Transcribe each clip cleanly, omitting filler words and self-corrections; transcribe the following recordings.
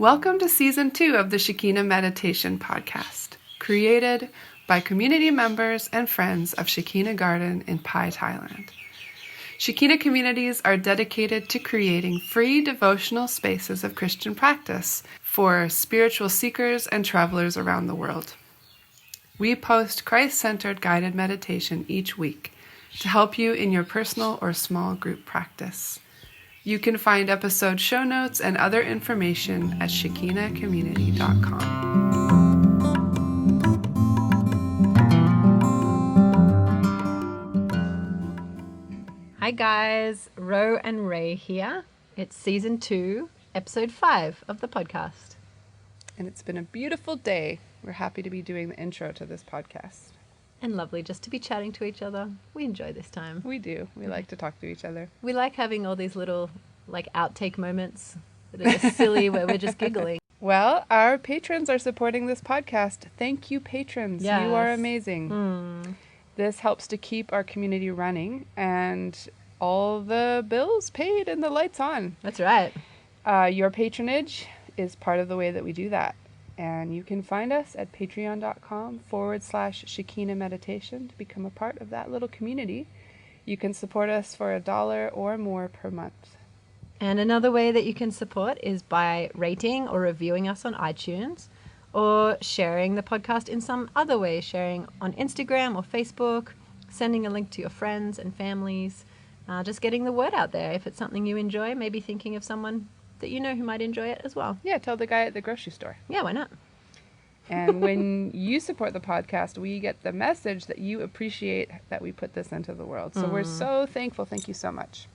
Welcome to Season 2 of the Shekina Meditation Podcast, created by community members and friends of Shekina Garden in Pai, Thailand. Shekina communities are dedicated to creating free devotional spaces of Christian practice for spiritual seekers and travelers around the world. We post Christ-centered guided meditation each week to help you in your personal or small group practice. You can find episode show notes and other information at shekinacommunity.com. Hi guys, Ro and Ray here. It's Season 2, Episode 5 of the podcast. And it's been a beautiful day. We're happy to be doing the intro to this podcast. And lovely just to be chatting to each other. We enjoy this time. We do. We like to talk to each other. We like having all these little outtake moments that are just silly where we're just giggling. Well, our patrons are supporting this podcast. Thank you, patrons. Yes. You are amazing. This helps to keep our community running and all the bills paid and the lights on. That's right. Your patronage is part of the way that we do that. And you can find us at patreon.com/Shekina Meditation to become a part of that little community. You can support us for $1 or more per month. And another way that you can support is by rating or reviewing us on iTunes or sharing the podcast in some other way, sharing on Instagram or Facebook, sending a link to your friends and families, just getting the word out there. If it's something you enjoy, maybe thinking of someone that you know who might enjoy it as well. Yeah, tell the guy at the grocery store. Yeah, why not? And when you support the podcast, we get the message that you appreciate that we put this into the world. So we're so thankful. Thank you so much.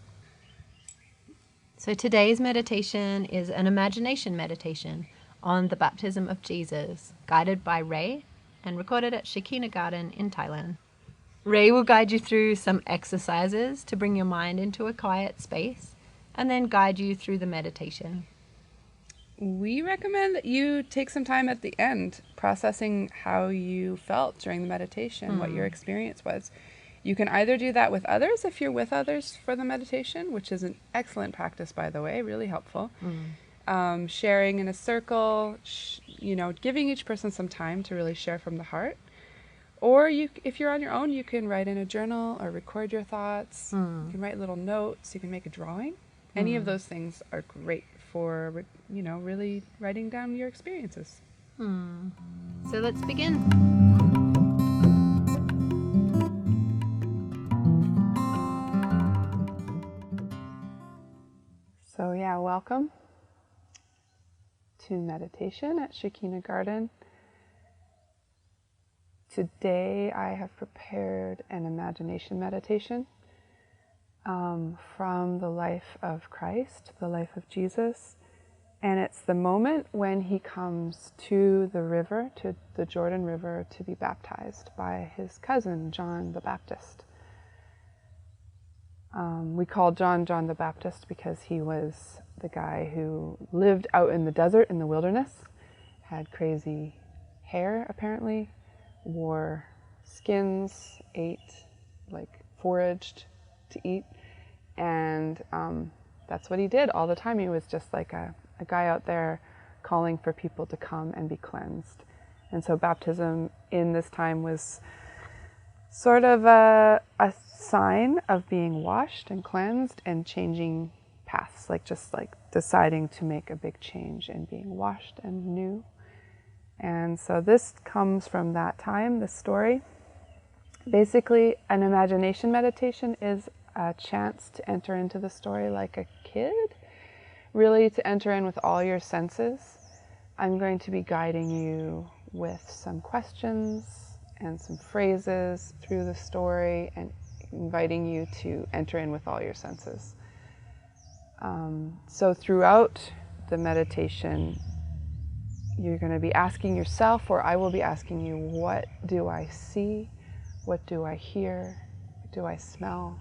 So today's meditation is an imagination meditation on the baptism of Jesus, guided by Ray and recorded at Shekina Garden in Thailand. Ray will guide you through some exercises to bring your mind into a quiet space and then guide you through the meditation. We recommend that you take some time at the end processing how you felt during the meditation, what your experience was. You can either do that with others if you're with others for the meditation, which is an excellent practice, by the way, really helpful. Sharing in a circle, giving each person some time to really share from the heart. Or if you're on your own, you can write in a journal or record your thoughts. You can write little notes. You can make a drawing. Any of those things are great for, really writing down your experiences. So let's begin. So welcome to meditation at Shekina Garden. Today I have prepared an imagination meditation from the life of Christ, the life of Jesus. And it's the moment when he comes to the river, to the Jordan River, to be baptized by his cousin, John the Baptist. We call John the Baptist because he was the guy who lived out in the desert, in the wilderness, had crazy hair apparently, wore skins, foraged to eat, and that's what he did all the time. He was just like a guy out there calling for people to come and be cleansed. And so baptism in this time was sort of a sign of being washed and cleansed and changing paths, just deciding to make a big change and being washed and new. And so this comes from that time, this story. Basically, an imagination meditation is a chance to enter into the story like a kid, really to enter in with all your senses. I'm going to be guiding you with some questions and some phrases through the story and inviting you to enter in with all your senses. So throughout the meditation, you're going to be asking yourself, or I will be asking you, what do I see? What do I hear? What do I smell?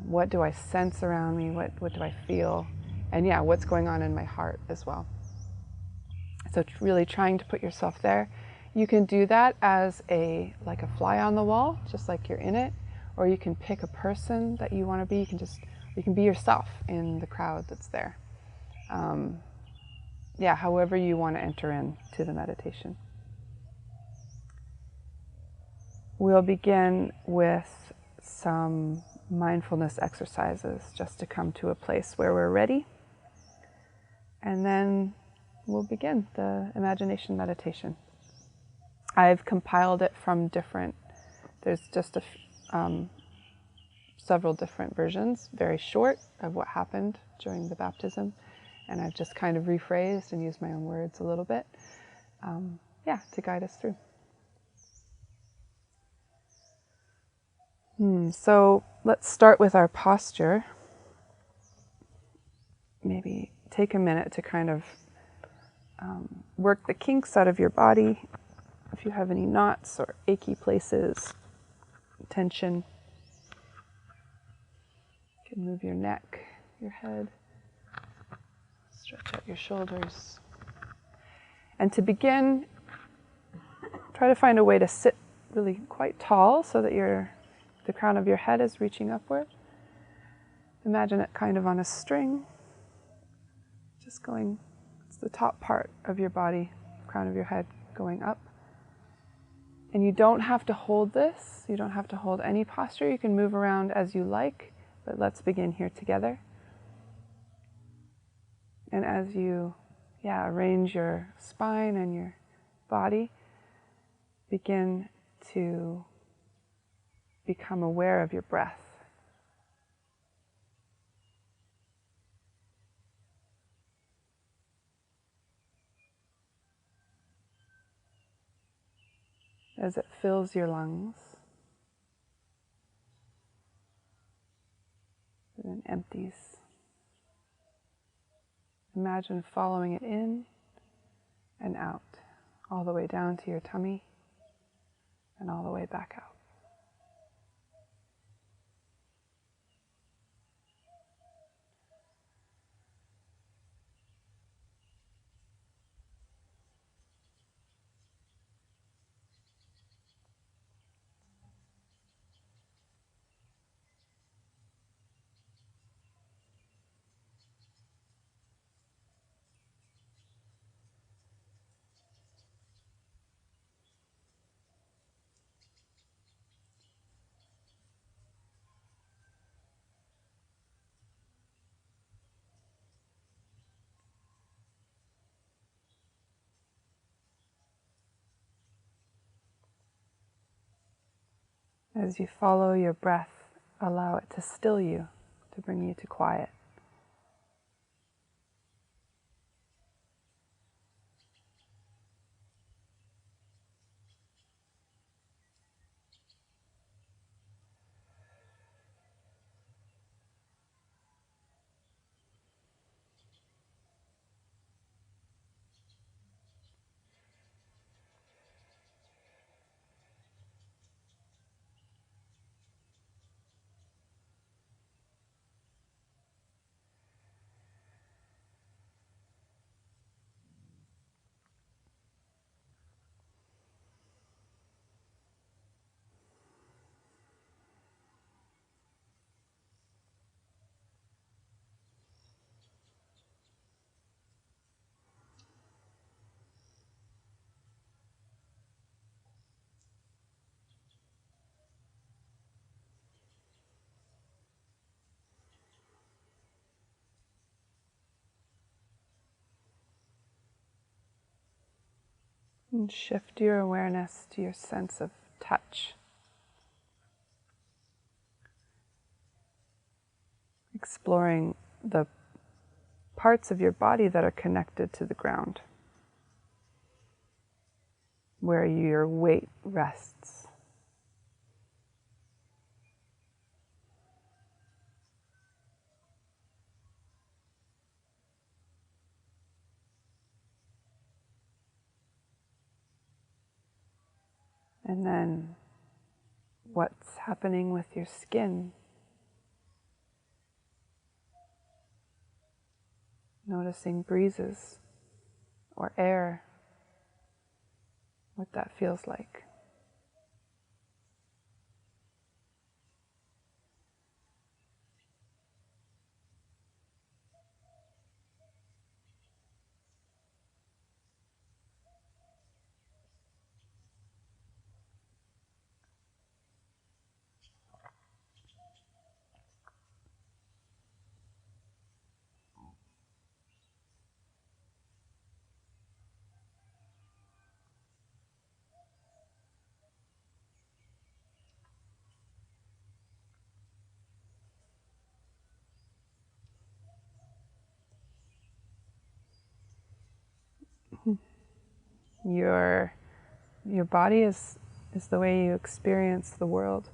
What do I sense around me? What do I feel? And what's going on in my heart as well. So really trying to put yourself there. You can do that as a fly on the wall, just like you're in it, or you can pick a person that you want to be. You can be yourself in the crowd that's there. however you want to enter into the meditation. We'll begin with some mindfulness exercises just to come to a place where we're ready. And then we'll begin the imagination meditation. I've compiled it from there's just several different versions, very short, of what happened during the baptism. And I've just kind of rephrased and used my own words a little bit, to guide us through. So let's start with our posture. Maybe take a minute to kind of work the kinks out of your body. If you have any knots or achy places, tension, you can move your neck, your head, stretch out your shoulders. And to begin, try to find a way to sit really quite tall so that the crown of your head is reaching upward. Imagine it kind of on a string, just going, it's the top part of your body, crown of your head going up. And you don't have to hold this, you don't have to hold any posture, you can move around as you like, but let's begin here together. And as you, arrange your spine and your body, begin to become aware of your breath. As it fills your lungs and then empties. Imagine following it in and out, all the way down to your tummy and all the way back out. As you follow your breath, allow it to still you, to bring you to quiet. And shift your awareness to your sense of touch. Exploring the parts of your body that are connected to the ground, where your weight rests. And then what's happening with your skin. Noticing breezes or air, what that feels like. Your body is the way you experience the world.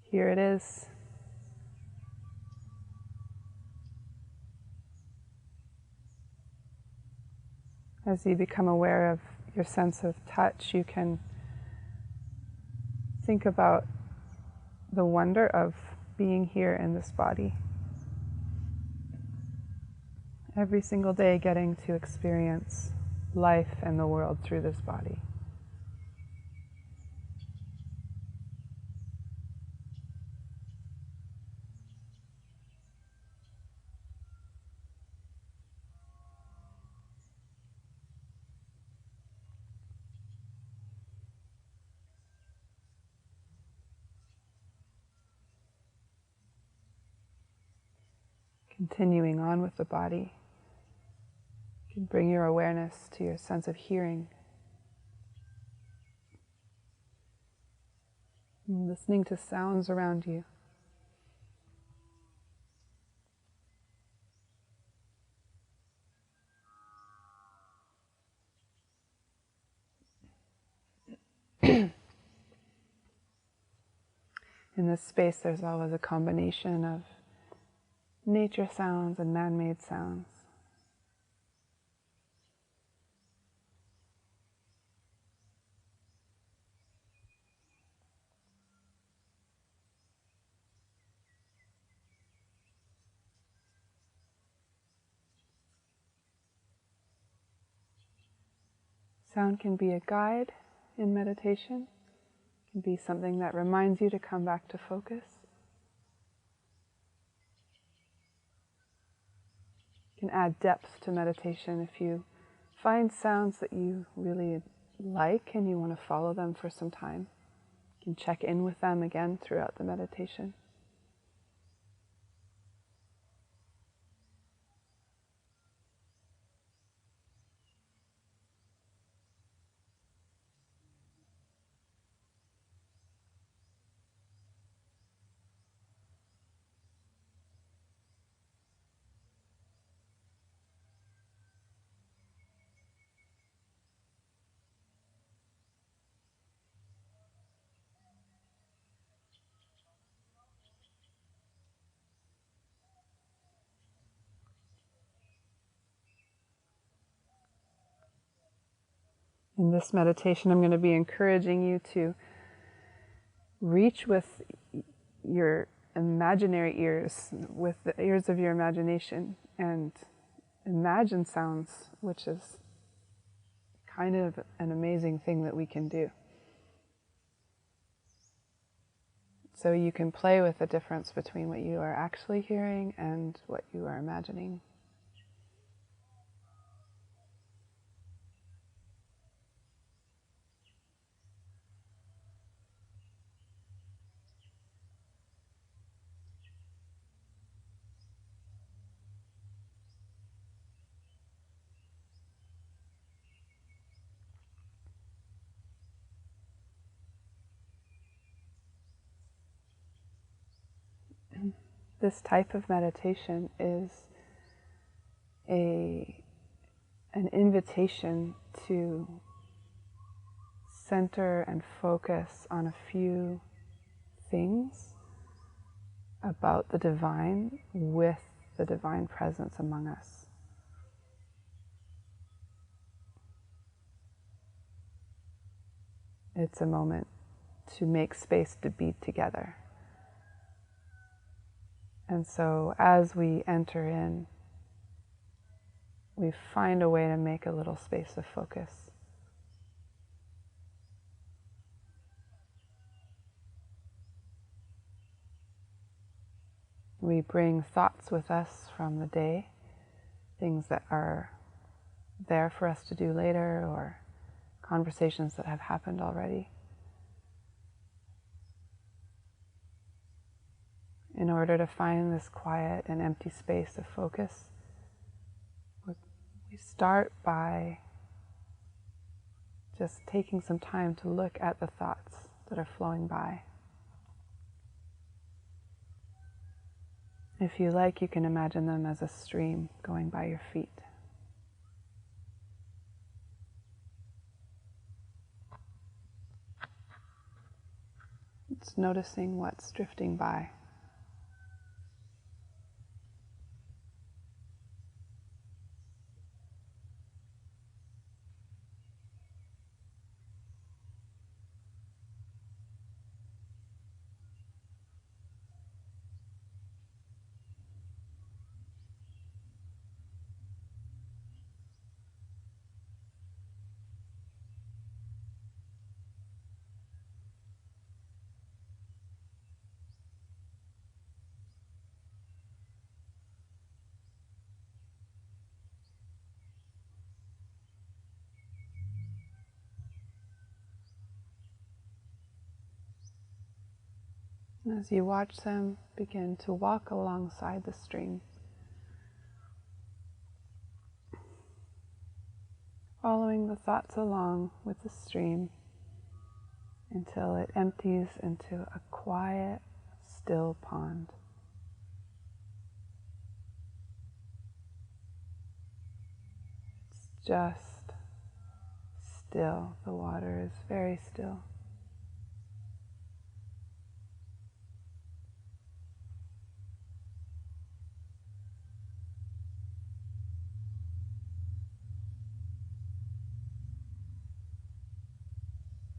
Here it is. As you become aware of your sense of touch, you can think about the wonder of being here in this body. Every single day getting to experience life and the world through this body. Continuing on with the body, you can bring your awareness to your sense of hearing. And listening to sounds around you. In this space, there's always a combination of nature sounds and man-made sounds. Sound can be a guide in meditation. It can be something that reminds you to come back to focus. It can add depth to meditation if you find sounds that you really like and you want to follow them for some time. You can check in with them again throughout the meditation. In this meditation, I'm going to be encouraging you to reach with your imaginary ears, with the ears of your imagination, and imagine sounds, which is kind of an amazing thing that we can do. So you can play with the difference between what you are actually hearing and what you are imagining. This type of meditation is an invitation to center and focus on a few things about the divine with the divine presence among us. It's a moment to make space to be together. And so as we enter in, we find a way to make a little space of focus. We bring thoughts with us from the day, things that are there for us to do later, or conversations that have happened already. In order to find this quiet and empty space of focus, we start by just taking some time to look at the thoughts that are flowing by. If you like, you can imagine them as a stream going by your feet. It's noticing what's drifting by. And as you watch them, begin to walk alongside the stream, following the thoughts along with the stream until it empties into a quiet, still pond. It's just still. The water is very still.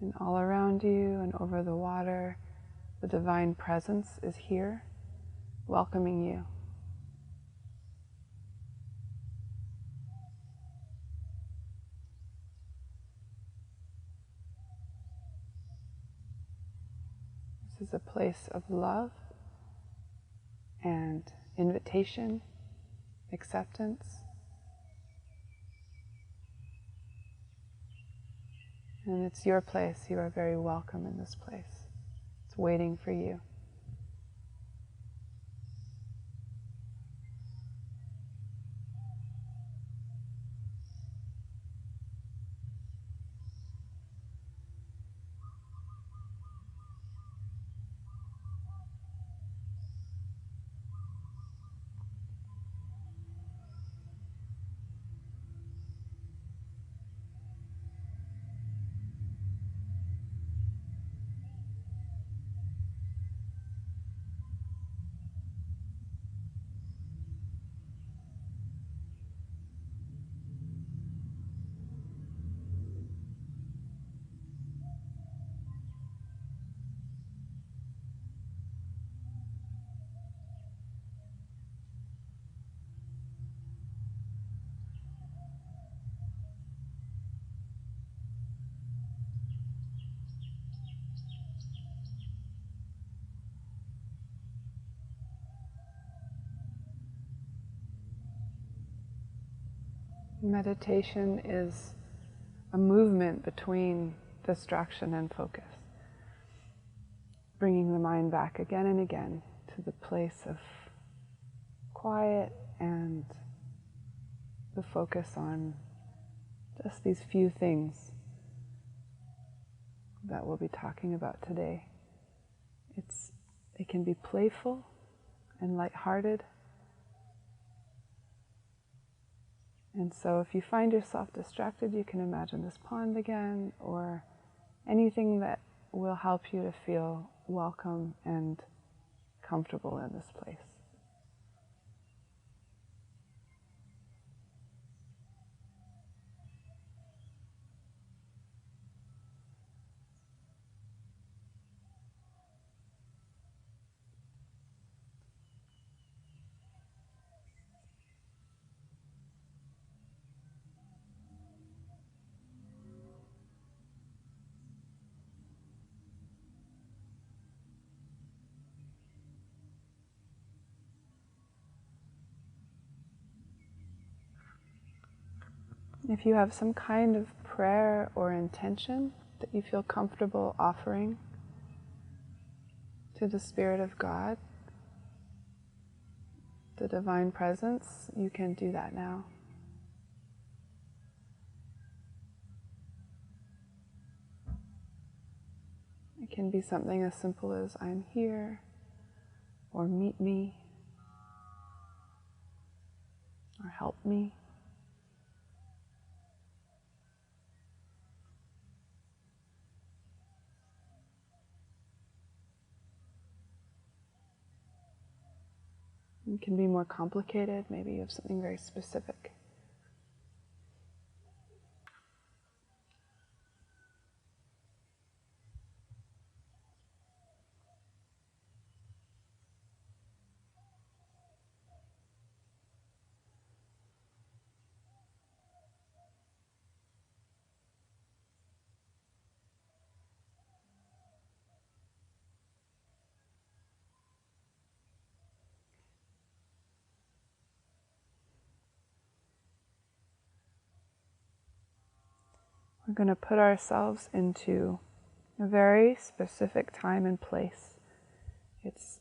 And all around you and over the water, the divine presence is here, welcoming you. This is a place of love and invitation, acceptance. And it's your place. You are very welcome in this place. It's waiting for you. Meditation is a movement between distraction and focus, bringing the mind back again and again to the place of quiet and the focus on just these few things that we'll be talking about today. It can be playful and lighthearted. And so if you find yourself distracted, you can imagine this pond again, or anything that will help you to feel welcome and comfortable in this place. If you have some kind of prayer or intention that you feel comfortable offering to the Spirit of God, the Divine Presence, you can do that now. It can be something as simple as "I'm here," or "meet me," or help me. It can be more complicated. Maybe you have something very specific. We're going to put ourselves into a very specific time and place. It's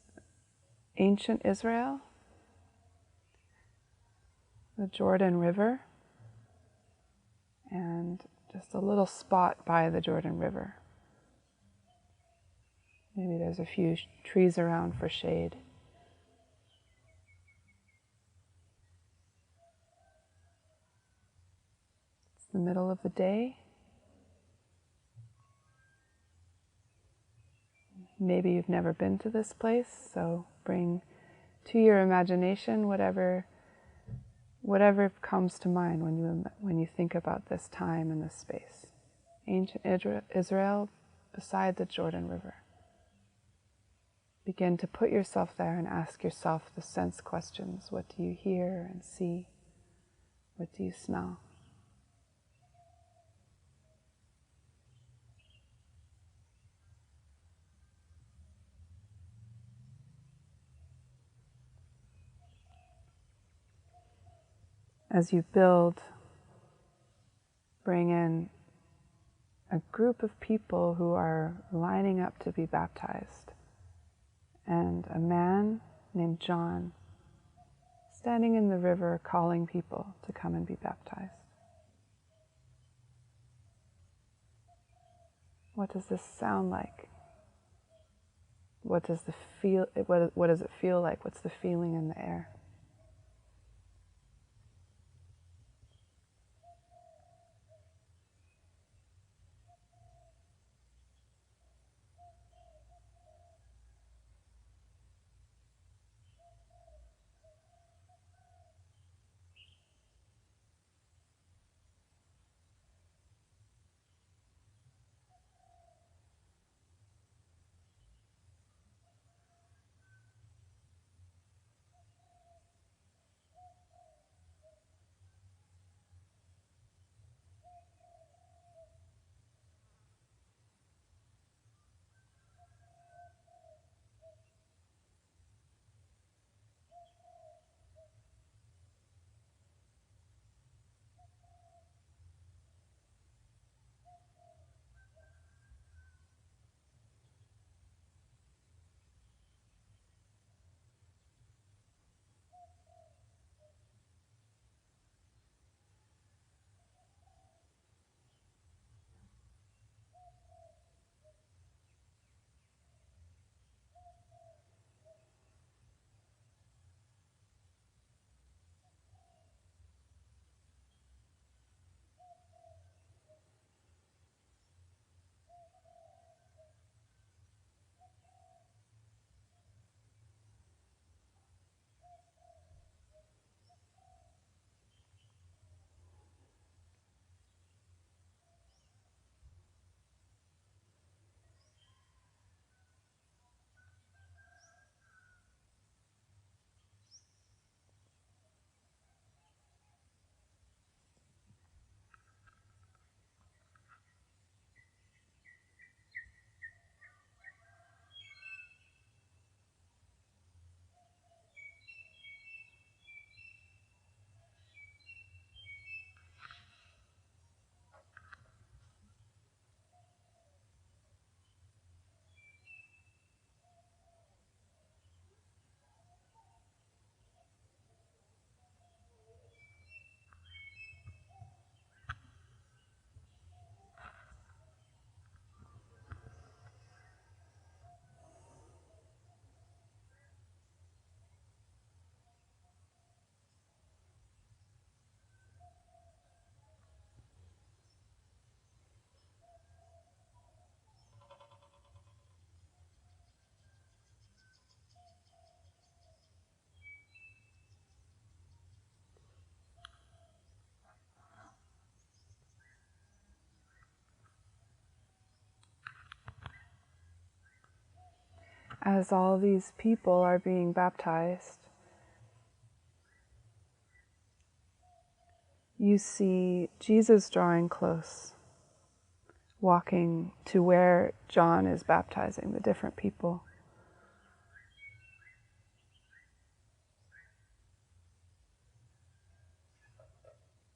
ancient Israel, the Jordan River, and just a little spot by the Jordan River. Maybe there's a few trees around for shade. It's the middle of the day. Maybe you've never been to this place, so bring to your imagination whatever comes to mind when you think about this time and this space. Ancient Israel beside the Jordan River. Begin to put yourself there and ask yourself the sense questions. What do you hear and see? What do you smell? As you build, bring in a group of people who are lining up to be baptized, and a man named John standing in the river calling people to come and be baptized. What does this sound like? What does it feel like? What's the feeling in the air? as all these people are being baptized, you see Jesus drawing close, walking to where John is baptizing the different people.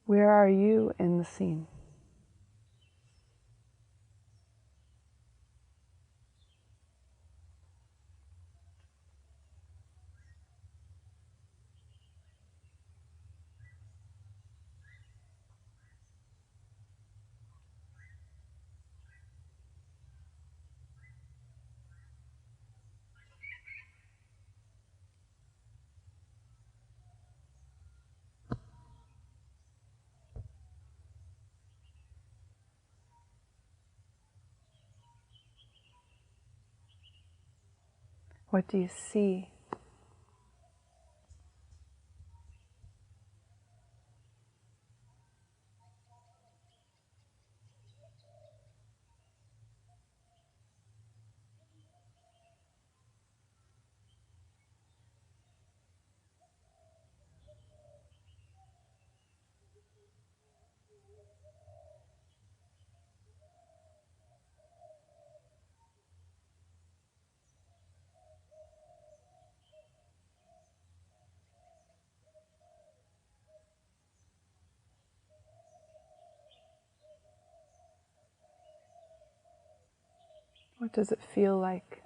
Where are you in the scene? What do you see? What does it feel like?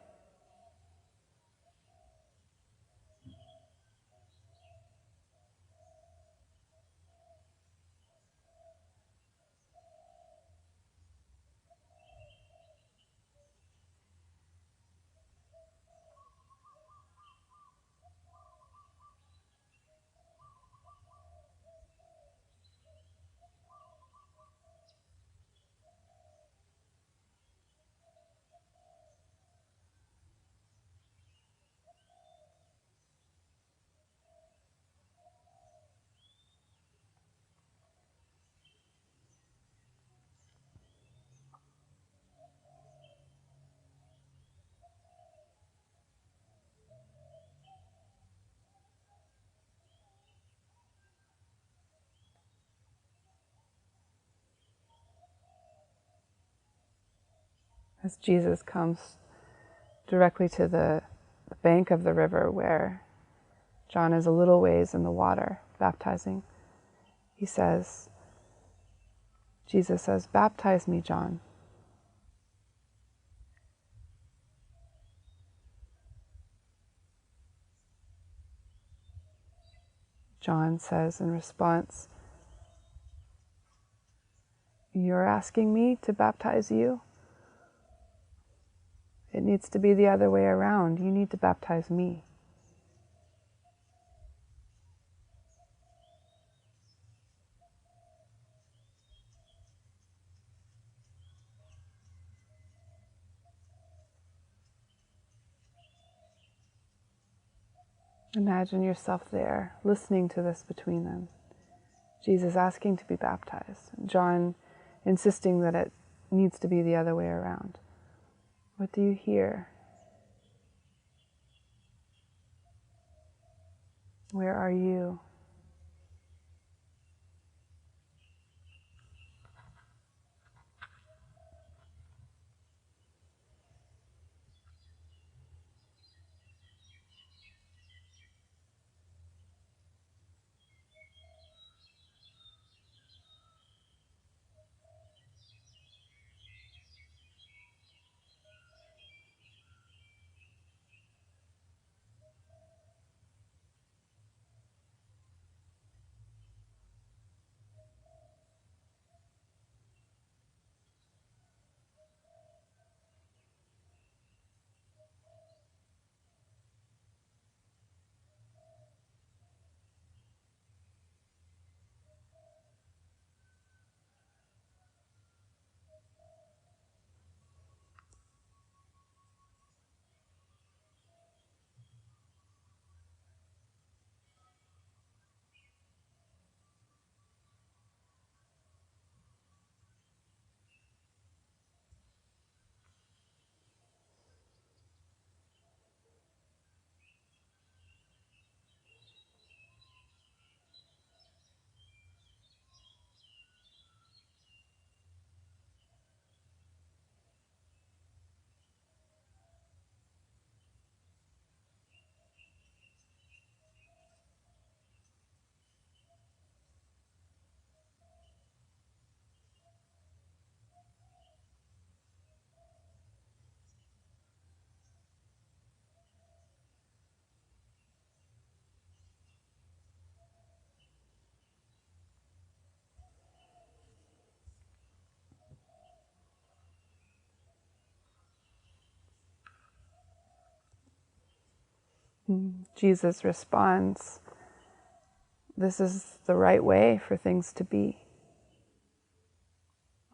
As Jesus comes directly to the bank of the river where John is a little ways in the water baptizing, Jesus says, "Baptize me, John." John says in response, "You're asking me to baptize you? It needs to be the other way around. You need to baptize me." Imagine yourself there, listening to this between them. Jesus asking to be baptized, John insisting that it needs to be the other way around. What do you hear? Where are you? Jesus responds, this is the right way for things to be.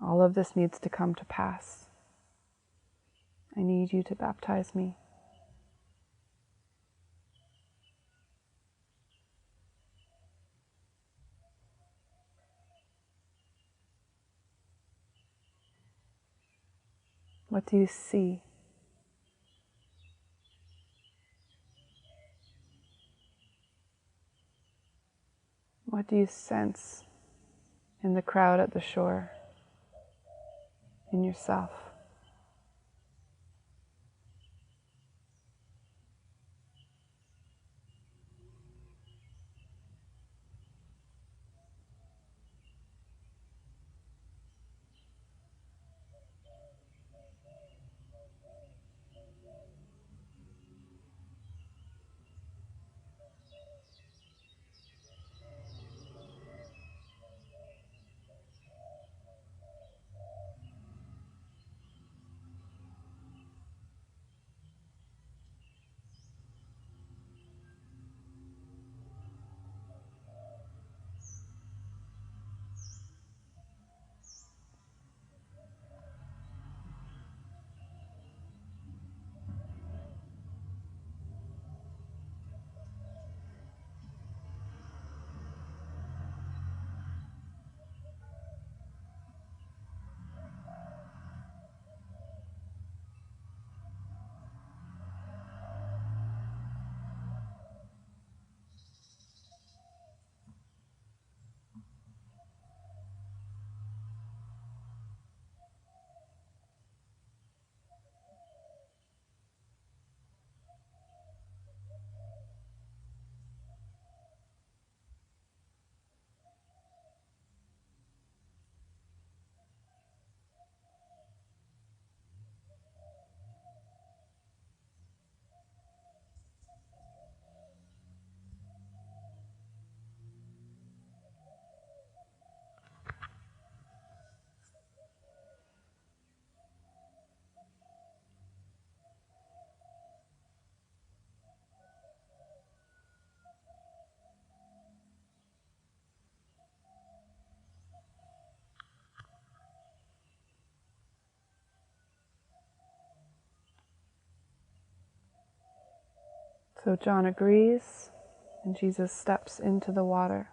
All of this needs to come to pass. I need you to baptize me. What do you see? What do you sense in the crowd at the shore, in yourself? So John agrees, and Jesus steps into the water.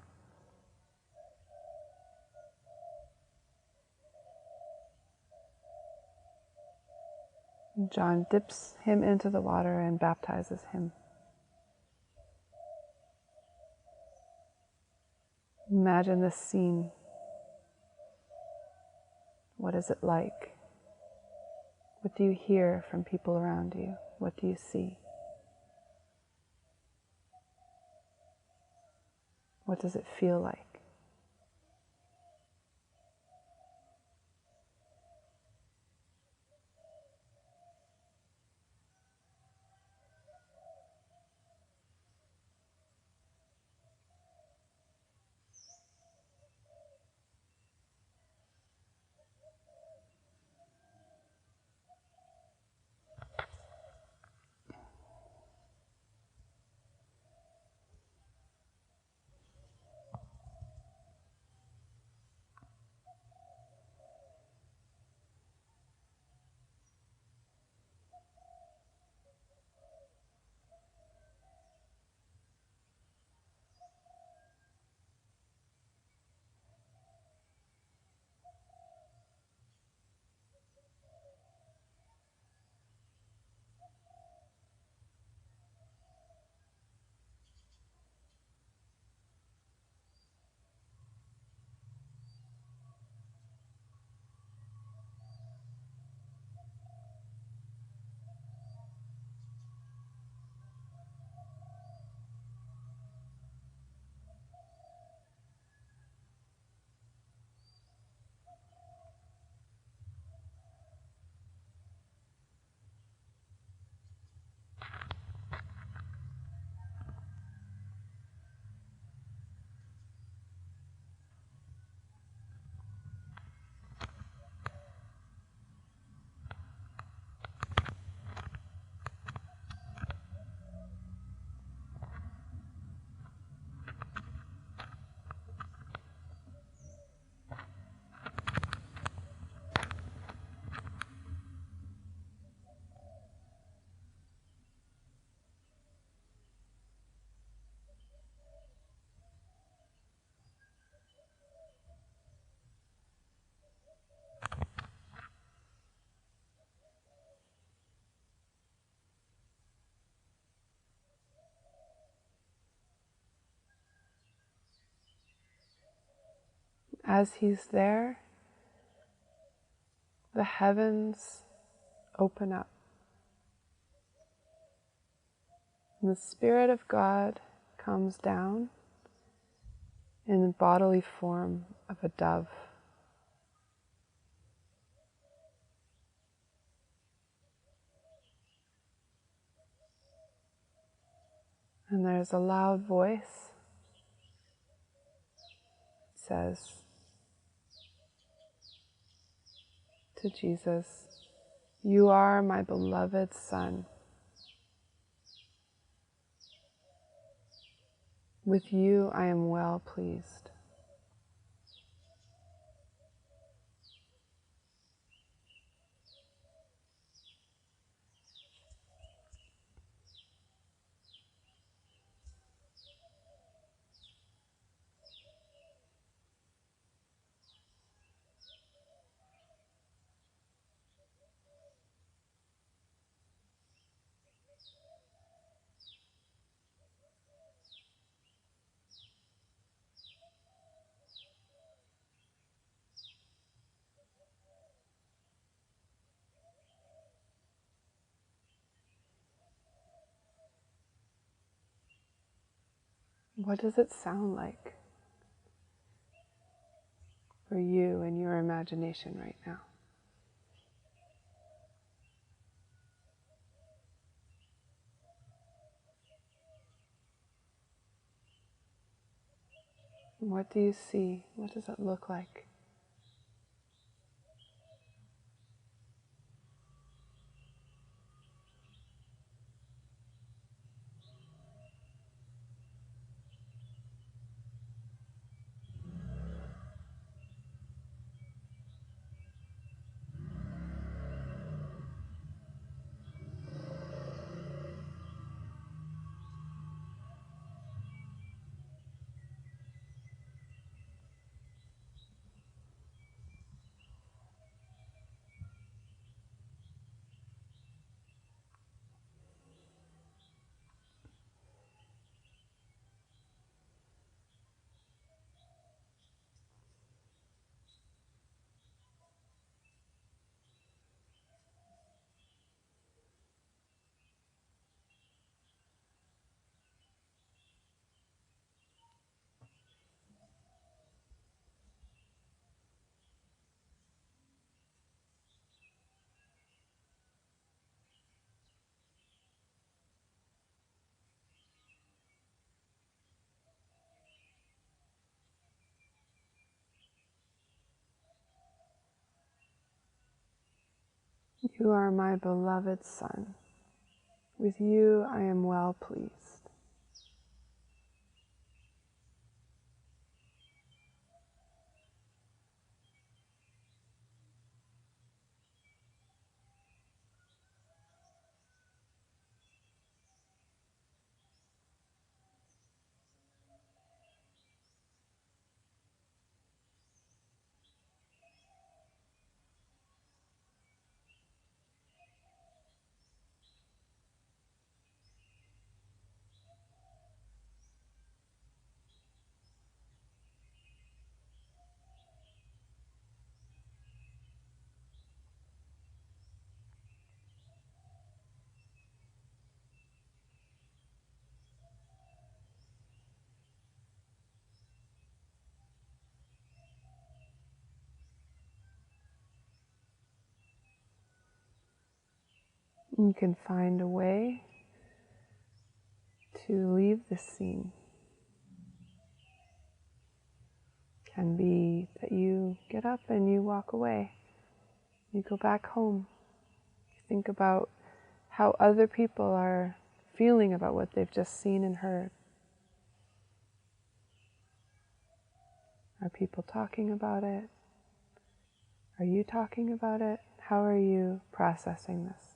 And John dips him into the water and baptizes him. Imagine this scene. What is it like? What do you hear from people around you? What do you see? What does it feel like? as he's there, the heavens open up. And the Spirit of God comes down in the bodily form of a dove. And there's a loud voice that says to Jesus, "You are my beloved Son. With you I am well pleased." What does it sound like for you in your imagination right now? What do you see? What does it look like? You are my beloved Son. With you I am well pleased. You can find a way to leave this scene. Can be that you get up and you walk away. You go back home. You think about how other people are feeling about what they've just seen and heard. Are people talking about it? Are you talking about it? How are you processing this?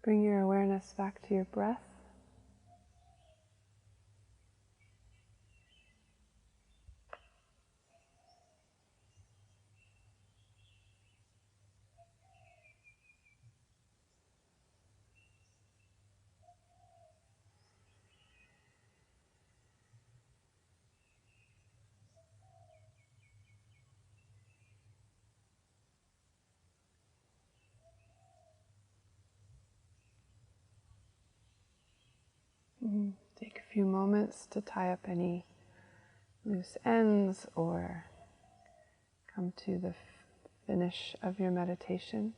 Bring your awareness back to your breath. Take a few moments to tie up any loose ends or come to the finish of your meditation.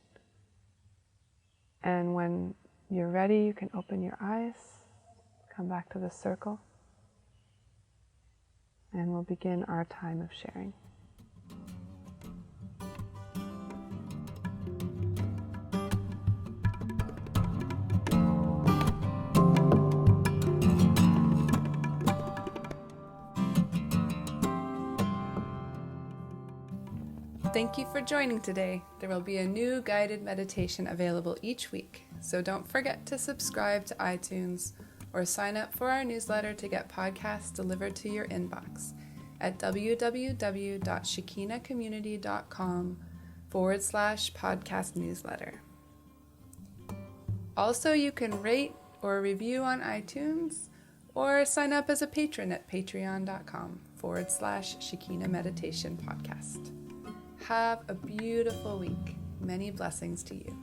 And when you're ready, you can open your eyes, come back to the circle, and we'll begin our time of sharing. Thank you for joining today. There will be a new guided meditation available each week, so don't forget to subscribe to iTunes or sign up for our newsletter to get podcasts delivered to your inbox at www.shekinacommunity.com/podcast newsletter. Also, you can rate or review on iTunes or sign up as a patron at patreon.com/Shekina Meditation Podcast. Have a beautiful week. Many blessings to you.